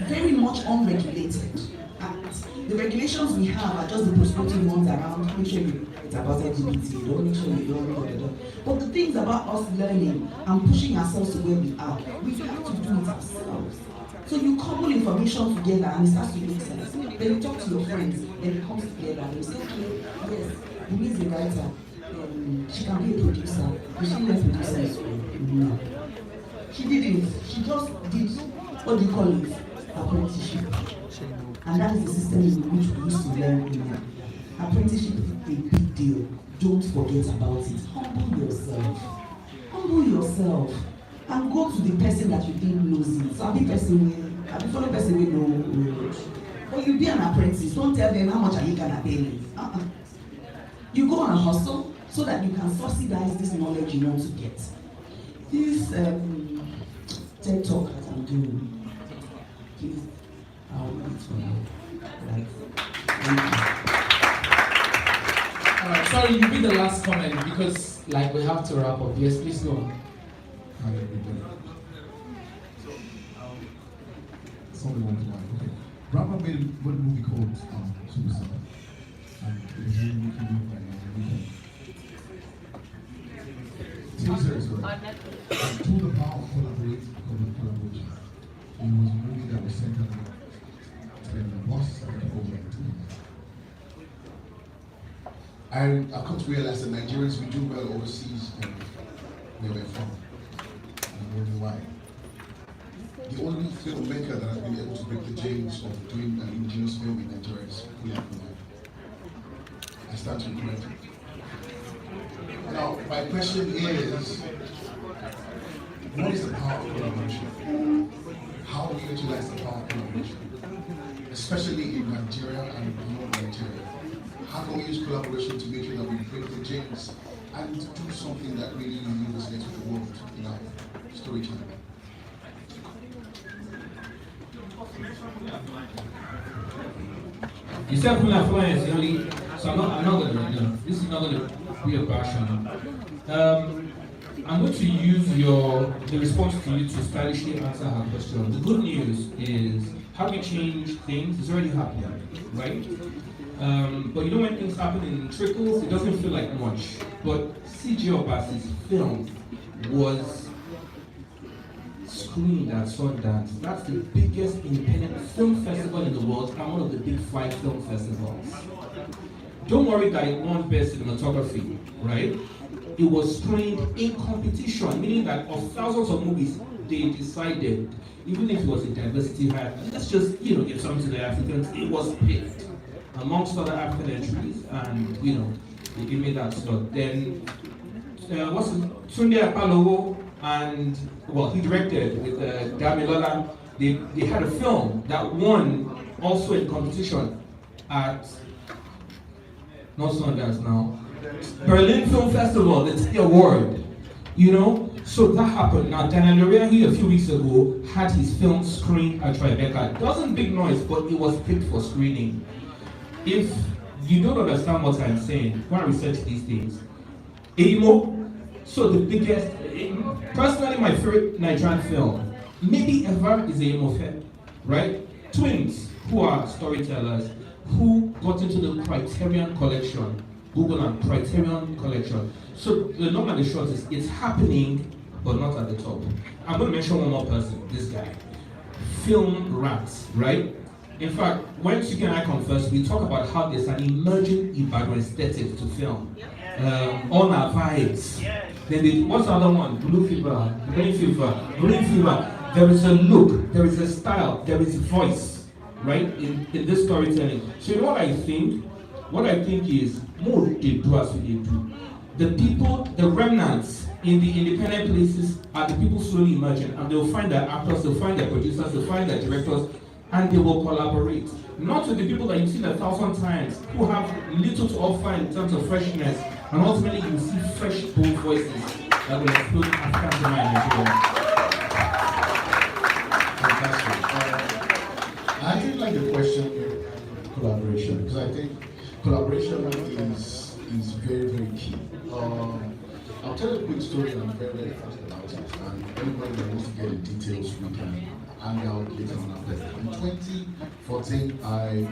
very much unregulated. And the regulations we have are just the prescriptive ones around, make sure it's about LGBT, don't make sure you don't. But the things about us learning and pushing ourselves to where we are, we have to do it ourselves. So you couple information together and it starts to make sense. Then you talk to your friends, then it comes together and you say, okay, yes, Umi is a writer, she can be a producer, but she left producer. No. She didn't. She just did, what do you call it? Apprenticeship. And that is the system in which we used to learn in apprenticeship is a big deal. Don't forget about it. Humble yourself. Humble yourself. And go to the person that you think knows it. So I'll be follow person we know. But you be an apprentice. Don't tell them how much are you gonna pay me. You go on a hustle so that you can subsidize this knowledge you want to get. This TED talk that I'm doing, please, I'll last comment because like we have to wrap up. Yes, please go on. Okay. Brahma made a movie called Suicide. And it was really making me like teasers, right? And to the power of collaboration. It was a movie that was centered on the boss and the over. And I've come to realize that Nigerians, we do well overseas and where we're from. And I'm wondering why. The only filmmaker that has been able to break the chains of doing an indigenous film in Nigeria is Kuli Akunyili. I stand to be corrected. Now, my question is, what is the power of collaboration? How do we utilize the power of collaboration? Especially in Nigeria and beyond Nigeria. How can we use collaboration to make sure that we break the chains and do something that really resonates with the world in our storytelling? You said Kuli Akunyili is the only, so I'm not gonna, this is not gonna be a question. I'm going to use the response to you to stylishly answer her question. The good news is, how we change things is already happening, right? But you know when things happen in trickles, it doesn't feel like much. But C.J. Obasi's film was screened at Sundance. That's the biggest independent film festival in the world and one of the big 5 film festivals. Don't worry that it won best cinematography, right? It was screened in competition, meaning that of thousands of movies, they decided, even if it was a diversity hire, let's just, give something to the Africans, it was picked amongst other African entries, and, they gave me that slot. Then, Tunde Apalowo, and, he directed with Damilola, they had a film that won also in competition at, not Sundance now, Berlin Film Festival, it's the award, So that happened. Now, Daniel Loreahi a few weeks ago had his film screened at Tribeca. It wasn't big noise, but it was picked for screening. If you don't understand what I'm saying, go and research these things. Emo, so the biggest, personally my favorite Nigerian film, maybe ever, is Emo Fair, right? Twins, who are storytellers, who got into the Criterion Collection, Google and Criterion Collection. So the long and the short is, it's happening, but not at the top. I'm going to mention one more person, this guy. Film Rats, right? In fact, when Chike and I come first, we talk about how there's an emerging Ibadan aesthetic to film. On our vibes. Then what's the other one? Blue Fever, Green Fever, Green Fever. There is a look, there is a style, there is voice, right? In this storytelling. So you know what I think? What I think is more they do as we do. The people, the remnants in the independent places are the people slowly emerging, and they'll find their actors, they'll find their producers, they'll find their directors, and they will collaborate. Not with the people that you've seen 1,000 times, who have little to offer in terms of freshness, and ultimately you see fresh, bold voices that will explode African cinema in Nigeria. I didn't like the question collaboration, because I think collaboration is very, very key. I'll tell a quick story, and I'm very, very fast about it. And anybody that wants to get the details, we can hang out later on after. In 2014, I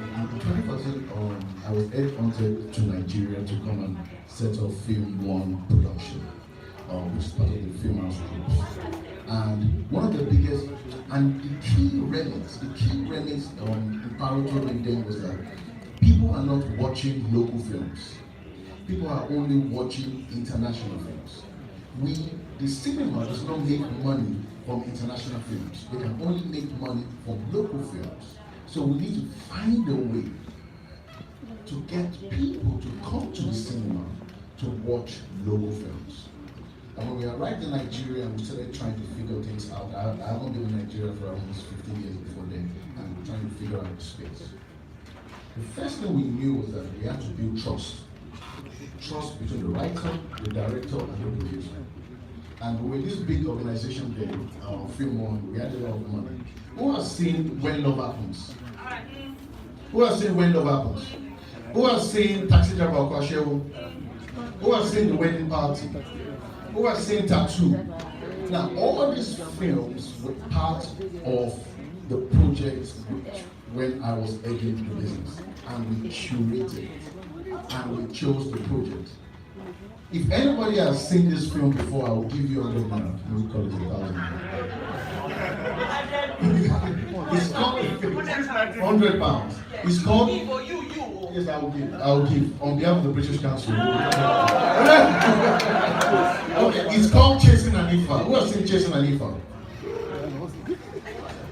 was headhunted to Nigeria to come and set up Film One production, which is part of the Film House Group. And one of the biggest, and the key remits in Paruto then was that people are not watching local films. People are only watching international films. The cinema does not make money from international films. They can only make money from local films. So we need to find a way to get people to come to the cinema to watch local films. And when we arrived in Nigeria and we started trying to figure things out, I haven't been in Nigeria for almost 15 years before then, and we're trying to figure out the space. The first thing we knew was that we had to build trust. Trust between the writer, the director, and the producer. And we were this big organization then, Film One, we had a lot of money. Who has seen When Love Happens? Who has seen When Love Happens? Who has seen Taxi Driver Okwashewo? Who has seen The Wedding Party? Who has seen Tattoo? Now, all these films were part of the project when I was heading the business, and we curated and we chose the project. If anybody has seen this film before, I will give you 100 naira. We call it 1,000. It's called 100 pounds. It's called. Yes, I will give. I will give on behalf of the British Council. Okay, it's called Chasing Anifa. Who has seen Chasing Anifa?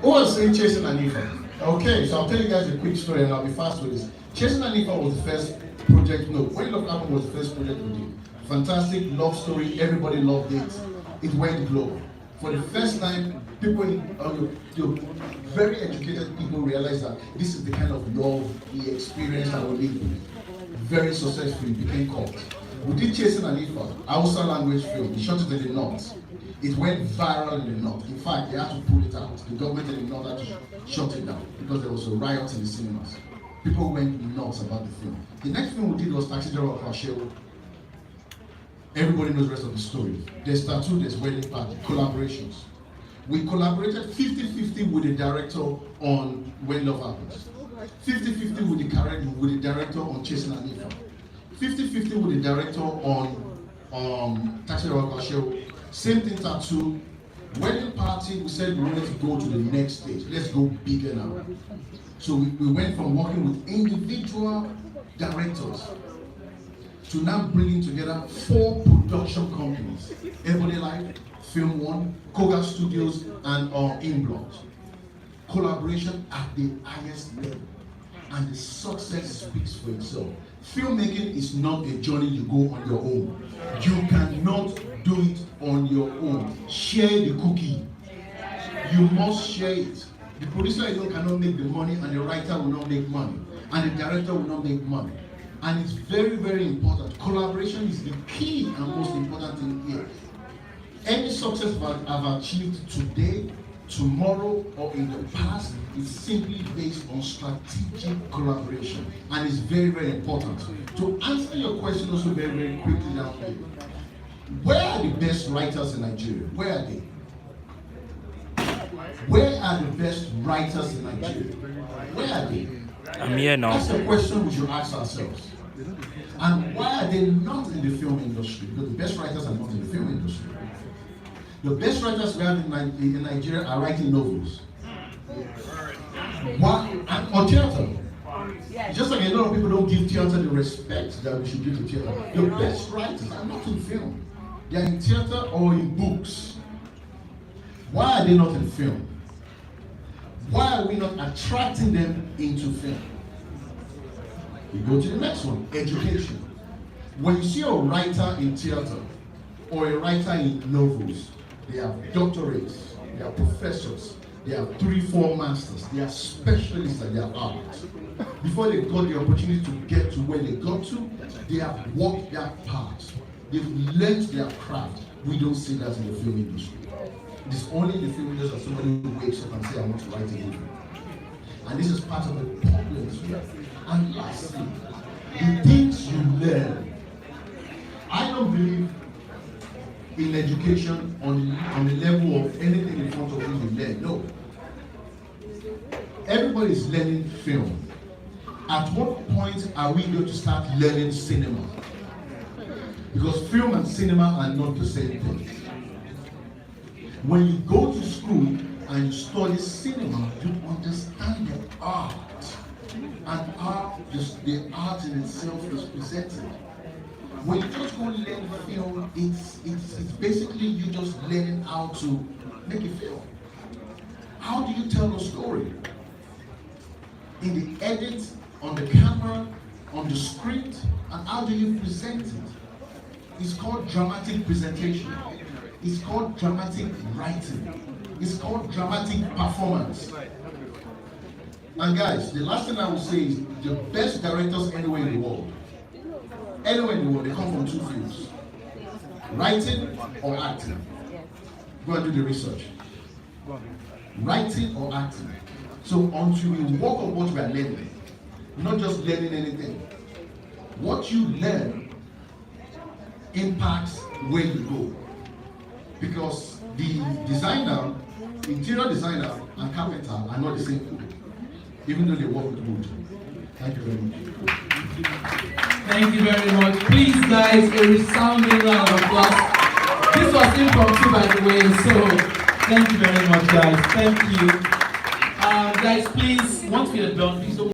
Who has seen Chasing Anifa? Okay, so I'll tell you guys a quick story and I'll be fast with this. Chasing Anifa was the first project. No, When Love Happened was the first project we did. Fantastic love story. Everybody loved it. It went global. For the first time, people, very educated people realized that this is the kind of love we experienced and we lived with. Very successful, it became cult. We did Chasing Anifa, Hausa language film. We shot it in the north. It went viral in the north. In fact, they had to pull it out. The government in the north had to shut it down because there was a riot in the cinemas. People went nuts about the film. The next film we did was Taxi Driver Kwashewo. Everybody knows the rest of the story. There's Tattoo, there's Wedding Party, collaborations. We collaborated 50-50 with the director on When Love Happens. 50-50 with the director on Chasing Anifa. 50-50 with the director on Taxi Driver Kwashewo. Same thing, Tattoo. Wedding Party, we said we wanted to go to the next stage. Let's go bigger now. So we went from working with individual directors to now bringing together 4 production companies: Ebony Life, Film One, Koga Studios, and Inblot. Collaboration at the highest level, and the success speaks for itself. Filmmaking is not a journey you go on your own. You cannot do it on your own. Share the cookie. You must share it. The producer alone cannot make the money, and the writer will not make money, and the director will not make money. And it's very, very important. Collaboration is the key and most important thing here. Any success I've achieved today, tomorrow, or in the past is simply based on strategic collaboration. And it's very, very important. To answer your question also very, very quickly down here. Where are the best writers in Nigeria? Where are they? Where are the best writers in Nigeria? Where are they? I'm here now. That's a question we should ask ourselves. And why are they not in the film industry? Because the best writers are not in the film industry. The best writers we have in Nigeria are writing novels. Why? Or theater. Just like a lot of people don't give theater the respect that we should give to theater. The best writers are not in film. They are in theater or in books. Why are they not in film? Why are we not attracting them into film? We go to the next one, education. When you see a writer in theater or a writer in novels, they have doctorates, they are professors, they have 3-4 masters, they are specialists at their art. Before they got the opportunity to get to where they got to, they have worked their part. They've learned their craft. We don't see that in the film industry. It is only in the film industry that somebody who wakes up and says, I want to write a movie. And this is part of the problem as well. And lastly, the things you learn. I don't believe in education on the level of anything in front of you learn. No. Everybody is learning film. At what point are we going to start learning cinema? Because film and cinema are not the same thing. When you go to school and you study cinema, you understand the art. And the art in itself is presented. When you just go learn film, it's basically you just learning how to make a film. How do you tell a story? In the edit, on the camera, on the script, and how do you present it? It's called dramatic presentation. It's called dramatic writing. It's called dramatic performance. And guys, the last thing I will say is the best directors anywhere in the world, they come from 2 fields: writing or acting. Go and do the research. Writing or acting. So until we work on what we are learning, not just learning anything, what you learn impacts where you go. Because the designer, interior designer and carpenter are not the same people, even though they work with wood. Thank you very much. Thank you very much. Please, guys, a resounding round of applause. This was impromptu, by the way, so thank you very much, guys. Thank you. Guys, please, once we are done, please don't